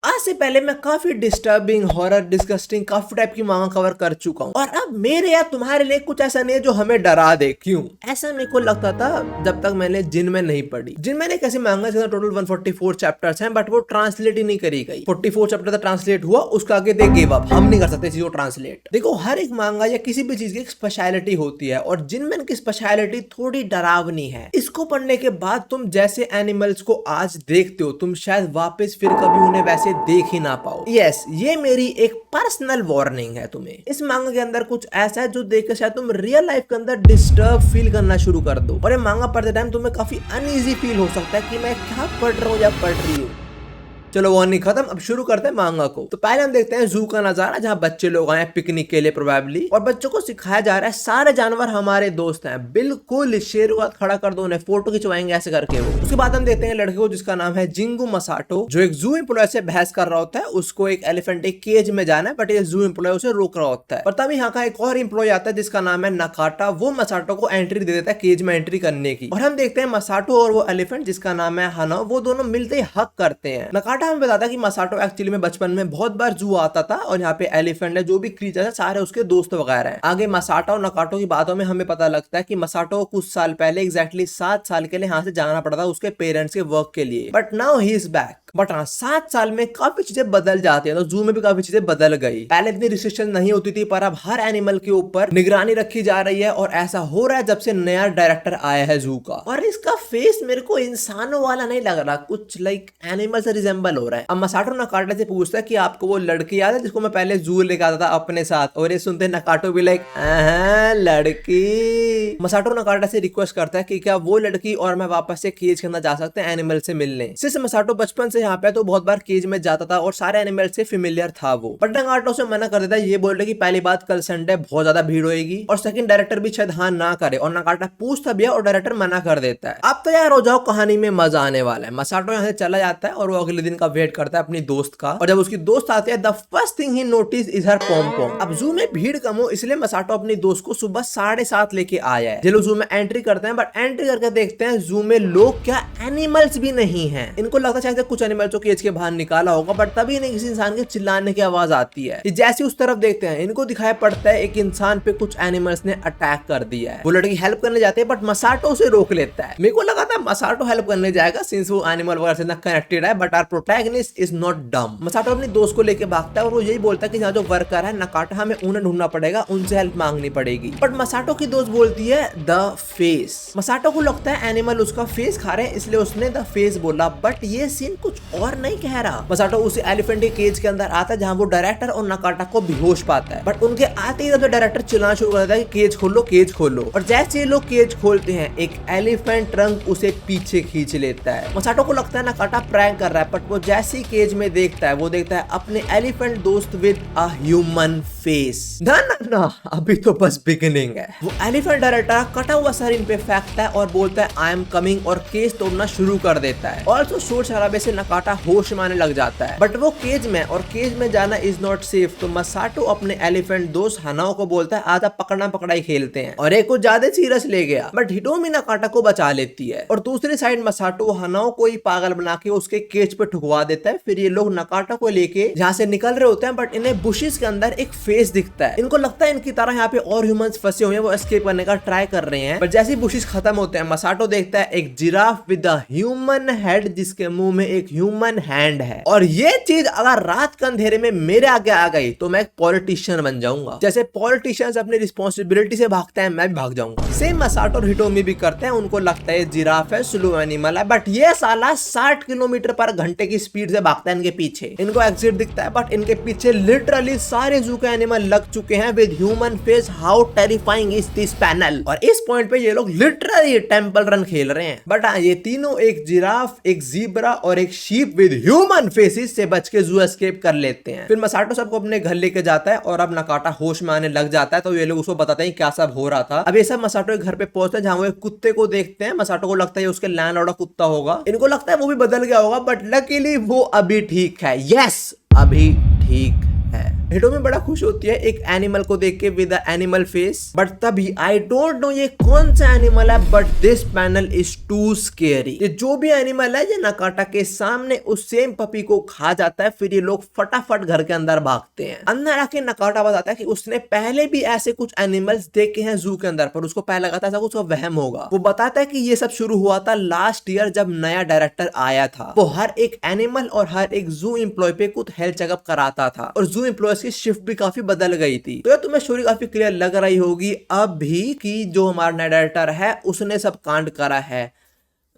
आज से पहले मैं काफी डिस्टर्बिंग, हॉरर, डिस्गस्टिंग काफी टाइप की मांगा कवर कर चुका हूँ और अब मेरे या तुम्हारे लिए कुछ ऐसा नहीं है जो हमें डरा दे। क्यों? ऐसा मेरे को लगता था जब तक मैंने जिन में नहीं पढ़ी। जिन में एक ऐसी मांगा जिसका टोटल 144 चैप्टर्स हैं, बट वो ट्रांसलेट ही नहीं करी गई। 44 चैप्टर तक ट्रांसलेट हुआ, उसका आगे दे गिव अप, हम नहीं कर सकते चीजों ट्रांसलेट। देखो, हर एक मांगा या किसी भी चीज की एक स्पेशलिटी होती है और जिनमें की स्पेशलिटी थोड़ी डरावनी है। इसको पढ़ने के बाद तुम जैसे एनिमल्स को आज देखते हो, तुम शायद वापस फिर कभी उन्हें वैसे देख ही ना पाओ। यस, ये मेरी एक पर्सनल वार्निंग है तुम्हें। इस मांगा के अंदर कुछ ऐसा है जो देखकर शायद तुम रियल लाइफ के अंदर डिस्टर्ब फील करना शुरू कर दो और ये मांगा पढ़ते टाइम तुम्हें काफी अनईजी फील हो सकता है कि मैं क्या पढ़ रहा हूँ या पढ़ रही हूँ। चलो वार्निंग खत्म, अब शुरू करते हैं मांगा को। तो पहले हम देखते हैं जू का नजारा, जहाँ बच्चे लोग आए पिकनिक के लिए प्रोबेबली, और बच्चों को सिखाया जा रहा है सारे जानवर हमारे दोस्त हैं। बिल्कुल शेर को खड़ा कर दो, उन्हें फोटो खिंचवाएंगे ऐसे करके वो। उसके बाद हम देखते हैं लड़के को जिसका नाम है जिंगू मसाटो, जो एक जू एम्प्लॉय से बहस कर रहा होता है। उसको एक एलिफेंट एक केज में जाना है, बट ये जू एम्प्लॉय उसे रोक रहा होता है। और तभी यहाँ का एक और एम्प्लॉय आता है जिसका नाम है नकाटा। वो मसाटो को एंट्री दे देता है केज में एंट्री करने की। और हम देखते हैं मसाटो और वो एलिफेंट जिसका नाम है हाना, वो दोनों मिलते ही हक करते हैं। नकाटा हमें बताता है कि मसाटो एक्चुअली में बचपन में बहुत बार जू आता था और यहाँ पे एलिफेंट है, जो भी क्रीचर है सारे उसके दोस्त वगैरह हैं। आगे मसाटो और नकाटो की बातों में हमें पता लगता है कि मसाटो को कुछ साल पहले एग्जैक्टली 7 साल के लिए यहाँ से जाना पड़ा था उसके पेरेंट्स के वर्क के लिए, but now he is back. But हाँ, 7 साल में काफी चीजें बदल जाती हैं, तो जू में भी काफी चीजें बदल गई। पहले इतनी रिस्ट्रिक्शन नहीं होती थी, पर अब हर एनिमल के ऊपर निगरानी रखी जा रही है और ऐसा हो रहा है जब से नया डायरेक्टर आया है जू का। और इसका फेस मेरे को इंसानों वाला नहीं लग रहा, कुछ लाइक एनिमल से रिजेंबल हो रहा है। अब मसाटो नकाटो से पूछता है कि आपको वो लड़की याद है जिसको मैं पहले जू लेके आता था अपने साथ, और ये सुनते नकाटो भी लाइक लड़की। मसाटो नकाटो से रिक्वेस्ट करता है कि क्या वो लड़की और मैं वापस से केज के अंदर जा सकते हैं एनिमल से मिलने। सिर्फ मसाटो बचपन से यहाँ पे तो बहुत बार केज में जाता था और सारे एनिमल से फेमिलियर था वो, बट नकाटो से मना कर देता है। ये बोल रहे कि पहली बात कल संडे बहुत ज्यादा भीड़ होगी, और सेकंड डायरेक्टर भी शायद हाँ ना करे, और नकाटा पूछता भी है और डायरेक्टर मना कर देता है। अब तो यार हो जाओ, कहानी में मजा आने वाला है। मसाटो यहाँ से चला जाता है और वो अगले दिन का वेट करता है अपनी दोस्त का, और जब उसकी दोस्त आती है the first thing he notice is her palm palm. अब जू में भीड़ कम हो इसलिए मसाटो अपनी दोस्त को सुबह 7:30 लेके आया है। ये लोग जू में एंट्री करते हैं, बट एंट्री करके देखते हैं जू में लोग क्या एनिमल्स भी नहीं है। इनको लगता है कुछ एनिमल्स को केज के बाहर निकाला होगा, बट तभी नहीं किसी इंसान के चिल्लाने की आवाज आती है। जैसे उस तरफ देखते हैं, इनको दिखाई पड़ता है एक इंसान पे कुछ एनिमल्स ने अटैक कर दिया है। वो लड़की हेल्प करने जाते हैं, बट मसाटो उसे रोक लेता है। मेरे को लगा था मसाटो हेल्प करने जाएगा सिंस वो एनिमल वगैरह से कनेक्टेड है, but our protagonist is not dumb. Masato अपनी दोस्त को लेके भागता है और वो यही बोलता है कि यहाँ जो वर्कर है नकाटा, हमें उन्हें ढूंढना पड़ेगा, उनसे हेल्प मांगनी पड़ेगी। बट मसाटो की दोस्त बोलती है द फेस। मसाटो को लगता है एनिमल उसका फेस खा रहे हैं, इसलिए उसने द फेस बोला, बट ये सीन कुछ और नहीं कह रहा। मसाटो उस एलिफेंट के केज के अंदर आता है जहाँ वो डायरेक्टर और नकाटा को बेहोश पाता है, बट उनके आते ही डायरेक्टर चिल्लाना शुरू कर देता है कि केज खोलो, केज खोलो। और जैसे ये लोग केज खोलते हैं, एक एलिफेंट ट्रंक उसे पीछे खींच लेता है। मसाटो को लगता है नकाटा प्रैंक कर रहा है, बट वो जैसे ही केज में देखता है, वो देखता है अपने एलिफेंट दोस्त विद अ ह्यूमन फेस। ना ना ना, अभी तो बस बिगिनिंग है। वो एलिफेंट डायरेक्टर कटा हुआ सर इन पे फेंकता है और बोलता है आई एम कमिंग, और केज तोड़ना शुरू कर देता है। ऑल्सो शोर शराबे से नकाटा होश में आने लग जाता है, बट वो केज में, और केज में जाना इज नॉट सेफ। तो मसाटो अपने एलिफेंट दोस्त हानाओ को बोलता है आजा पकड़ना पकड़ाई खेलते हैं, और एक को ज्यादा सीरियस ले गया, बट हिटोमी नकाटा को बचा लेती है। और दूसरी साइड मसाटो हानाओ को ही पागल बना के उसके केज पे ठुकवा देता है। फिर ये लोग नकाटा को लेके यहाँ से निकल रहे होते हैं, बट इन्हें बुशेस के अंदर एक फेस दिखता है। इनको लगता है इनकी तरह यहाँ पे और ह्यूमंस फंसे हुए हैं, वो एस्केप करने का ट्राई कर रहे हैं। बट जैसे ही बुशेस खत्म होते हैं, मसाटो देखता है एक giraffe with a human head, जिसके मुंह में एक ह्यूमन हैंड है। और ये चीज अगर रात के अंधेरे में मेरे आगे आ गई तो मैं एक पॉलिटिशियन बन जाऊंगा। जैसे पॉलिटिशियंस अपनी रिस्पॉन्सिबिलिटी से भागते हैं, मैं भी भाग जाऊंगा। सेम मसाटो और हिटोमी भी करते हैं। उनको लगता है जिराफ है, स्लो एनिमल है, बट ये साला 60 किलोमीटर पर घंटे की स्पीड से भागता है इनके पीछे। इनको एग्जिट दिखता है, बट इनके पीछे लिटरली सारे जू के एनिमल लग चुके हैं with human face. How terrifying is this panel. और इस पॉइंट पे ये लोग लिटरली टेंपल रन खेल रहे हैं। बट ये तीनों, एक जिराफ, एक ज़ीब्रा और एक शीप विद ह्यूमन फेसेस से बच के जू एस्केप कर लेते हैं। फिर मसाटो सबको अपने घर लेके जाता है और अब नकाटा होश में आने लग जाता है, तो ये लोग उसको बताते हैं क्या सब हो रहा था। अब ये सब मसाटो के घर पे पहुंचते हैं, जहां वो एक कुत्ते को देखते हैं। मसाटो को लगता है उसके लैंडलॉर्ड कुत्ता होगा। इनको लगता है वो भी बदल गया होगा, बट लकीली वो अभी ठीक है। यस, अभी ठीक है। हिटोमी बड़ा खुश होती है एक एनिमल को देख के विद एनिमल फेस, बट तभी आई डोंट नो ये कौन सा एनिमल है, but this panel is too scary. ये जो भी एनिमल है ये नकाटा के सामने उस सेम पपी को खा जाता है। फिर ये लोग फटाफट घर के अंदर भागते हैं। अंदर आके नकाटा बताता है कि उसने पहले भी ऐसे कुछ एनिमल्स देखे हैं जू के अंदर, पर उसको पहले लगा था ऐसा कुछ वहम होगा। वो बताता है कि ये सब शुरू हुआ था लास्ट ईयर जब नया डायरेक्टर आया था। वो हर एक एनिमल और हर एक जू एम्प्लॉय पे कुछ हेल्थ चेकअप कराता था और जू एम्प्लॉयज की शिफ्ट भी काफी बदल गई थी। तो यार तुम्हें स्टोरी काफी क्लियर लग रही होगी अब भी कि जो हमारा नया डायरेक्टर है उसने सब कांड करा है।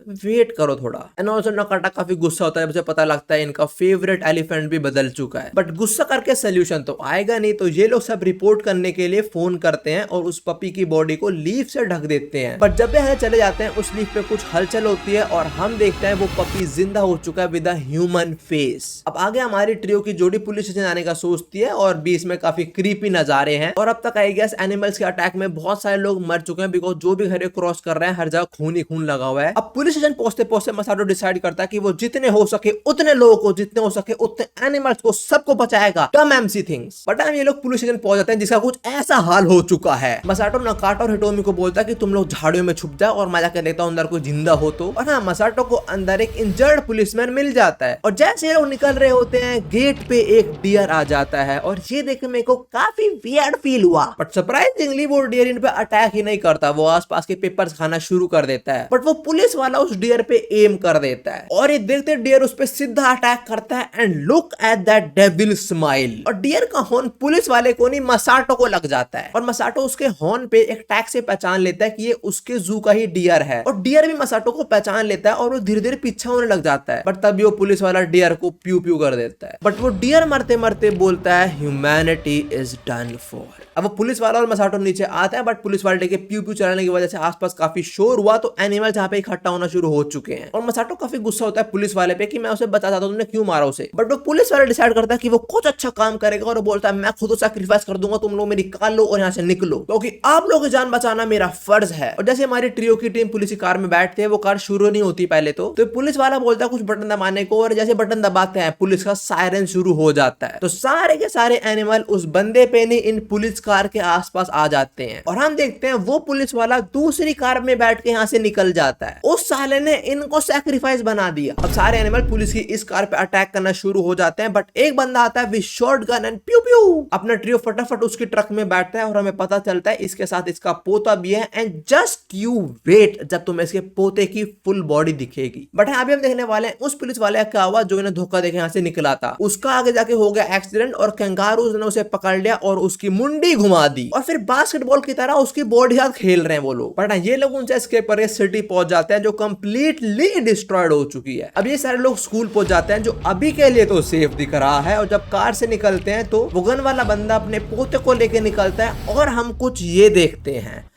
वेट करो थोड़ा। एंड ऑल्सो नकाटा काफी गुस्सा होता है, मुझे पता लगता है इनका फेवरेट एलिफेंट भी बदल चुका है, बट गुस्सा करके सोल्यूशन तो आएगा नहीं। तो ये लोग सब रिपोर्ट करने के लिए फोन करते हैं और उस पपी की बॉडी को लीफ से ढक देते हैं। बट जब यहाँ चले जाते हैं उस लीफ पे कुछ हलचल होती है और हम देखते हैं वो पपी जिंदा हो चुका है विद अ ह्यूमन फेस। अब आगे हमारी ट्रियो की जोड़ी पुलिस स्टेशन आने का सोचती है और बीच में काफी क्रीपी नजारे हैं। और अब तक आई गेस एनिमल्स के अटैक में बहुत सारे लोग मर चुके हैं, बिकॉज जो भी घर क्रॉस कर रहे हैं हर जगह खून ही खून लगा हुआ है। अब पुलिस स्टेशन पहुंचते पहुंचते मसाटो डिसाइड करता है कि वो जितने हो सके उतने लोगों को, जितने हो सके उतने एनिमल्स को, सबको बचाएगा। डम एमसी थिंग्स। बट ये लोग पुलिस स्टेशन पहुंच जाते हैं जिसका कुछ ऐसा हाल हो चुका है। मसाटो नकाटा और हिटोमी को बोलता है कि तुम लोग झाड़ियों में छुप जाओ और मैं जाकर देखता हूं अंदर कोई जिंदा हो तो। और हाँ, मसाटो को अंदर एक इंजर्ड पुलिसमैन मिल जाता है और जैसे ये लोग निकल रहे होते हैं गेट पे एक डियर आ जाता है और ये देख के मेरे को काफी वियर्ड फील हुआ। बट सरप्राइजिंगली वो डियर इन पे अटैक ही नहीं करता, वो आसपास के पेपर्स खाना शुरू कर देता है। बट वो पुलिस वाला उस डियर पे एम कर देता है और ये देखते डियर उस पे सीधा अटैक करता है। And look at that devil smile. और डियर का हॉर्न पुलिस वाले को नहीं मसाटो को लग जाता है और मसाटो उसके हॉर्न पे एक टैग से पहचान लेता है कि ये उसके जू का ही डियर है। और डियर भी मसाटो को पहचान लेता है और वो धीरे धीरे पीछा होने लग जाता है। बट तभी वो पुलिस वाला डियर को प्यू प्यू कर देता है। बट वो डियर मरते मरते बोलता है ह्यूमैनिटी इज डन फॉर। अब वो पुलिस वाला और मसाटो नीचे आता है, बट पुलिस वाले के प्यू प्यू चलाने की वजह से आसपास काफी शोर हुआ तो एनिमल जहां पे इकट्ठा होना शुरू हो चुके हैं। और मसाटो काफी गुस्सा होता है पुलिस वाले पे कि मैं उसे बता था तुमने क्यों मारा उसे। बट वो पुलिस वाला डिसाइड करता है कि वो कुछ अच्छा काम करेगा और बोलता है मैं खुद सैक्रिफाइस कर दूंगा, तुम लोग मेरी निकाल लो और यहाँ से निकलो क्योंकि आप लोगों की जान बचाना मेरा फर्ज है। और जैसे हमारी ट्रियो की टीम पुलिस की कार में बैठते हैं, वो कार शुरू नहीं होती पहले तो पुलिस वाला बोलता है कुछ बटन दबाने को और जैसे बटन दबाते हैं पुलिस का सायरन शुरू हो जाता है। तो सारे के सारे एनिमल उस बंदे पे नहीं इन पुलिस कार के आसपास आ जाते हैं और हम देखते हैं वो पुलिस वाला दूसरी कार में बैठ के यहाँ से निकल जाता है। उस साले ने इनको सैक्रिफाइस बना दिया। अब सारे एनिमल पुलिस की इस कार पे अटैक करना शुरू हो जाते हैं, बट एक बंदा आता है विद शॉटगन एंड प्यू प्यू। अपना ट्रियो फटाफट उसकी ट्रक में बैठता है और हमें पता चलता है इसके साथ इसका पोता भी है। एंड जस्ट यू वेट जब तुम्हें इसके पोते की फुल बॉडी दिखेगी। बट अभी हम देखने वाले हैं उस पुलिस वाले क्या हुआ जो इन्हें धोखा देके यहाँ से निकला था। उसका आगे जाके हो गया एक्सीडेंट और कैंगारूज ने उसे पकड़ लिया और उसकी मुंडी घुमा दी और फिर बास्केटबॉल की तरह उसकी बॉडी साथ खेल रहे हैं वो लोग। बट ये लोग उनसे एस्केप करके सिटी पहुंच जाते हैं जो कंप्लीटली डिस्ट्रॉयड हो चुकी है। अब ये सारे लोग स्कूल पहुंच जाते हैं जो अभी के लिए तो सेफ दिख रहा है और जब कार से निकलते हैं तो वो गन वाला बंदा अपने पोते को लेके निकलता है और हम कुछ ये देखते हैं।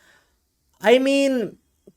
I mean,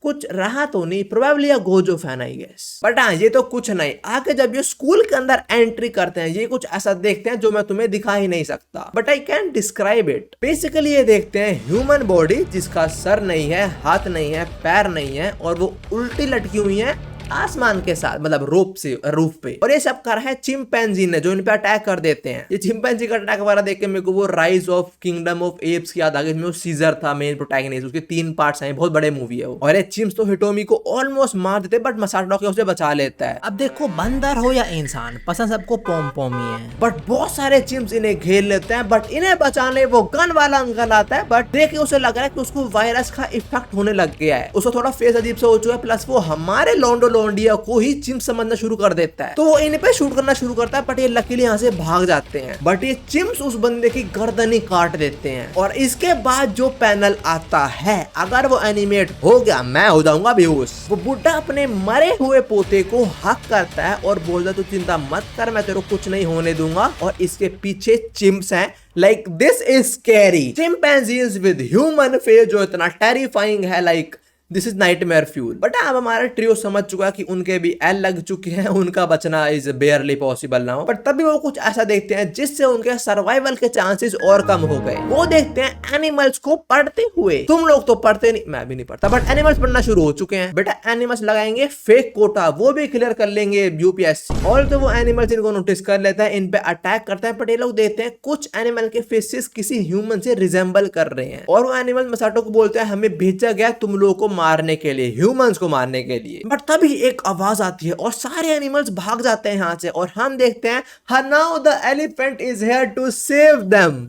कुछ रहा तो नहीं, probably Gojo fan I guess. But हाँ, ये तो कुछ नहीं। आके जब ये स्कूल के अंदर एंट्री करते हैं ये कुछ ऐसा देखते हैं जो मैं तुम्हें दिखा ही नहीं सकता, but I can describe it. Basically ये देखते हैं ह्यूमन बॉडी जिसका सर नहीं है, हाथ नहीं है, पैर नहीं है और वो उल्टी लटकी हुई है आसमान के साथ, मतलब रोप से रूफ पे। और ये सब कर है चिंपैंजी ने जो इन पे अटैक कर देते हैं। ये चिंपैंजी का अटैक वगैरह देख के मेरे को वो rise of kingdom of apps की याद आ गई, जिसमें वो सीजर था मेन प्रोटैगनिस्ट। उसके 3 पार्ट्स हैं, बहुत बड़े मूवी है वो। और ये चिम्स तो हिटोमी को ऑलमोस्ट मार देते बट मसाटो के उसे बचा लेता है। अब देखो बंदर हो या इंसान, पसंद सबको पोम पोम ही है। बट बहुत सारे चिम्स इन्हें घेर लेते हैं बट इन्हें बचाने वो गन वाला अंकल आता है। बट देख के उसे लग रहा है कि उसको वायरस का इफेक्ट होने लग गया है, उसको थोड़ा फेस अजीब सा हो चुका है, प्लस वो हमारे लोंडो लोंडिया को ही चिम्स समझना शुरू कर देता है। तो वो इन पे शूट करना शुरू करता है बट ये लकीली यहाँ से भाग जाते हैं। बट ये चिम्स उस बंदे की गर्दनी काट देते हैं और इसके बाद जो पैनल आता है, अगर वो एनिमेट हो गया मैं हो जाऊंगा बेहोश। वो बुड्ढा अपने मरे हुए पोते को हक करता है और बोलता तू चिंता मत कर, मैं तेरे को कुछ नहीं होने दूंगा। और इसके पीछे चिम्स हैं। Like this is scary. Chimpanzees with human face जो इतना टेरिफाइंग है, like this is nightmare fuel. But अब हमारा ट्रियो समझ चुका है कि उनके भी एल लग चुके हैं, उनका बचना इज बेयरली पॉसिबल नाउ। बट तभी वो कुछ ऐसा देखते हैं जिससे उनके सर्वाइवल के चांसेस और कम हो गए। वो देखते हैं एनिमल्स को पढ़ते हुए। तुम लोग तो पढ़ते नहीं, मैं भी नहीं पढ़ता, बट एनिमल्स पढ़ना शुरू हो चुके हैं। बेटा एनिमल्स लगाएंगे फेक कोटा, वो भी क्लियर कर लेंगे यूपीएससी। और तो वो एनिमल्स इनको नोटिस कर लेता है, इन पे अटैक करता है। बट ये लोग देखते हैं कुछ एनिमल के फेसेस किसी ह्यूमन से रिजेंबल कर रहे हैं, और वो एनिमल मसाटो को बोलते हैं हमें भेजा गया तुम लोगों को मारने के लिए, ह्यूमंस को मारने के लिए। बट तभी एक आवाज आती है और सारे एनिमल्स भाग जाते हैं यहाँ से, और हम देखते हैं now the elephant is here to save them.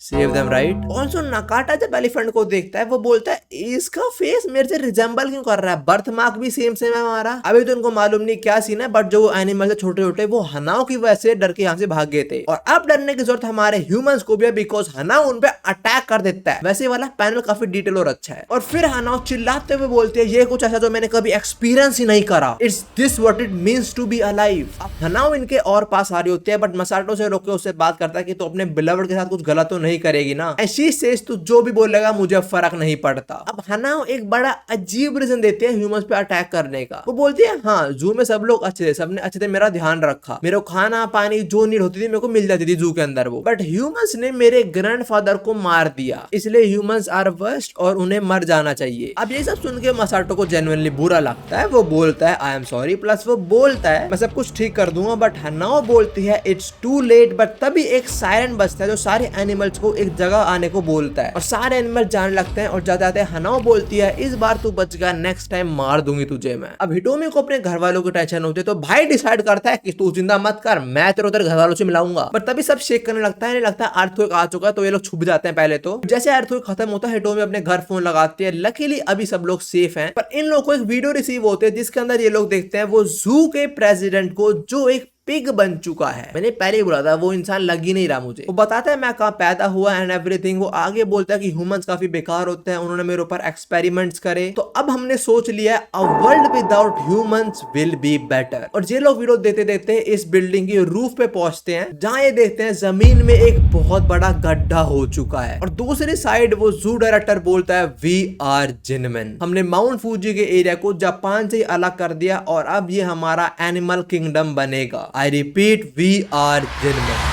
Save them right. Also नकाटा जब एलिफेंट को देखता है वो बोलता है इसका फेस मेरे से रिजेंबल क्यों कर रहा है, बर्थ मार्क भी सेम सेम है हमारा। अभी तो उनको मालूम नहीं क्या सीन है, बट जो एनिमल है छोटे छोटे वो हनाओ की वजह से डर के यहाँ से भाग गए थे। और अब डरने की जरूरत हमारे ह्यूमंस को भी है, बिकॉज हनाओ उन पे अटैक कर देता है। वैसे वाला पैनल काफी डिटेल और अच्छा है। और फिर हनाओ चिल्लाते हुए बोलते हैं ये कुछ ऐसा जो मैंने कभी एक्सपीरियंस ही नहीं करा, it's this what it means to be alive. हनाओ इनके और पास आ रही होती है, बट मसाटो से रोके उससे बात करता है कि तो अपने बिलवर्ड के साथ कुछ गलत तो नहीं करेगी ना। शी सेज तू जो भी बोलेगा मुझे फर्क नहीं पड़ता। अब हनाओ एक बड़ा अजीब रीजन देते हैं ह्यूमंस पे अटैक करने का। वो बोलती है हाँ जू में सब लोग अच्छे थे, सबने अच्छे से मेरा ध्यान रखा, मेरे को खाना पानी जो नीड होती थी मेरे को मिल जाती थी जू के अंदर वो, बट ह्यूमंस ने मेरे ग्रैंडफादर को मार दिया, इसलिए ह्यूमंस आर वर्स्ट और उन्हें मर जाना चाहिए। अब ये सब सुन के मसाटो को जेन्युइनली बुरा लगता है। वो बोलता है आई एम सॉरी, प्लस वो बोलता है मैं सब कुछ ठीक कर दूंगा। बट हनाओ बोलती है इट्स टू लेट। बट तभी एक सायरन बजता है जो सारे एनिमल्स को एक जगह आने को बोलता है, और सारे एनिमल जाने लगते हैं। और जाते जाते हनाओ बोलती है इस बार तू बच गया, नेक्स्ट टाइम मार दूंगी तुझे मैं। अब हिटोमी को अपने घर वालों की टेंशन होती है, तो भाई डिसाइड करता है कि तू चिंता मत कर, मैं तेरे उधर घर वालों से मिलाऊंगा। पर तभी सब शेक करने लगता है, नहीं लगता अर्थक्वेक आ चुका है, तो ये लोग छुप जाते हैं। पहले तो जैसे अर्थक्वेक खत्म होता है हिटोमी अपने घर फोन लगाती है, लकीली अभी सब लोग सेफ हैं। पर इन लोगों को एक वीडियो रिसीव होते है जिसके अंदर ये लोग देखते हैं वो जू के प्रेसिडेंट को जो एक पिग बन चुका है। मैंने पहले ही बोला था वो इंसान लग ही नहीं रहा मुझे। वो बताता है मैं कहाँ पैदा हुआ एंड एवरीथिंग। वो आगे बोलता है कि ह्यूमंस काफी बेकार होते हैं, उन्होंने मेरे ऊपर एक्सपेरिमेंट्स करे, तो अब हमने सोच लिया a world without humans will be better. और ये लोग वीडियो देते देते इस बिल्डिंग की रूफ पे पहुंचते हैं, जहाँ ये देखते हैं जमीन में एक बहुत बड़ा गड्ढा हो चुका है। और दूसरी साइड वो जू डायरेक्टर बोलता है वी आर जिनमैन, हमने माउंट फूजी के एरिया को जापान से अलग कर दिया और अब ये हमारा एनिमल किंगडम बनेगा। I repeat, we are gentlemen.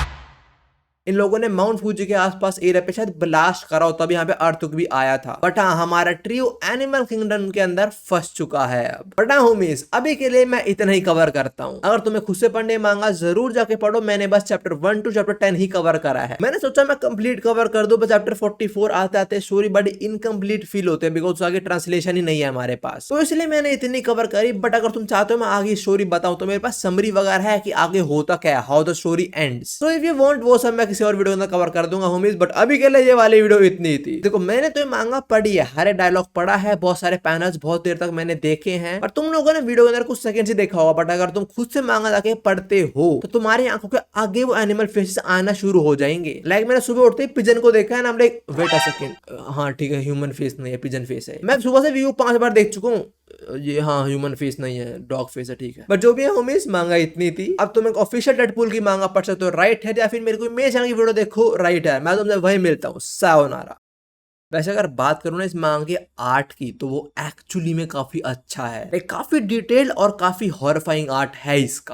इन लोगों ने माउंट फूजी के आसपास एरिया पे शायद ब्लास्ट करा हो, तब यहाँ पे अर्थक्वेक भी आया था। बट हाँ हमारा ट्रियो एनिमल किंगडम के अंदर फंस चुका है अब। बट हाँ होमीज अभी के लिए मैं इतना ही कवर करता हूँ। अगर तुम्हें खुद से पढ़ने मांगा जरूर जाके पढ़ो, मैंने बस chapter 1 to chapter 10 he cover करा है। मैंने सोचा मैं कंप्लीट कवर कर दूं, बस चैप्टर 44 आते आते स्टोरी बड़ी इनकम्प्लीट फील होते हैं, बिकॉज आगे ट्रांसलेशन ही नहीं है हमारे पास, तो इसलिए मैंने इतनी कवर करी। बट अगर तुम चाहते हो मैं आगे स्टोरी बताऊं तो मेरे पास समरी वगैरह है कि आगे होता क्या, how the story ends. So if you want वो सब मैं किसी और वीडियो में कवर कर दूंगा होमीज। बट अभी के लिए ये वाली वीडियो इतनी ही थी। देखो मैंने तो मांगा पढ़ी है, हर डायलॉग पढ़ा है, बहुत सारे पैनल्स बहुत देर तक मैंने देखे हैं, और तुम लोगों ने वीडियो के अंदर कुछ सेकंड से देखा होगा। बट अगर तुम खुद से मांगा जाके पढ़ते हो तो तुम्हारी आंखों के आगे वो एनिमल फेसेस आना शुरू हो जाएंगे। लाइक मैंने सुबह उठते ही पिजन को देखा है ना, लाइक वेट अ सेकंड, हाँ ठीक है ह्यूमन फेस नहीं है पिजन फेस है। मैं सुबह से व्यू 5 बार देख चुका हूँ, ये हाँ ह्यूमन फेस नहीं है, डॉग फेस है, ठीक है। बट जो भी है होमीज मांगा इतनी थी। अब तुम एक ऑफिशियल डेडपूल की मांगा पढ़ सकते हो, राइट है, या फिर मेरे को मेरे चैनल की वीडियो देखो, राइट है। मैं तुमसे वही मिलता हूँ, सायोनारा। वैसे अगर बात करूँ ना इस मांगा के आर्ट की, तो वो एक्चुअली में काफी अच्छा है, काफी डिटेल्ड और काफी हॉरिफाइंग आर्ट है इसका।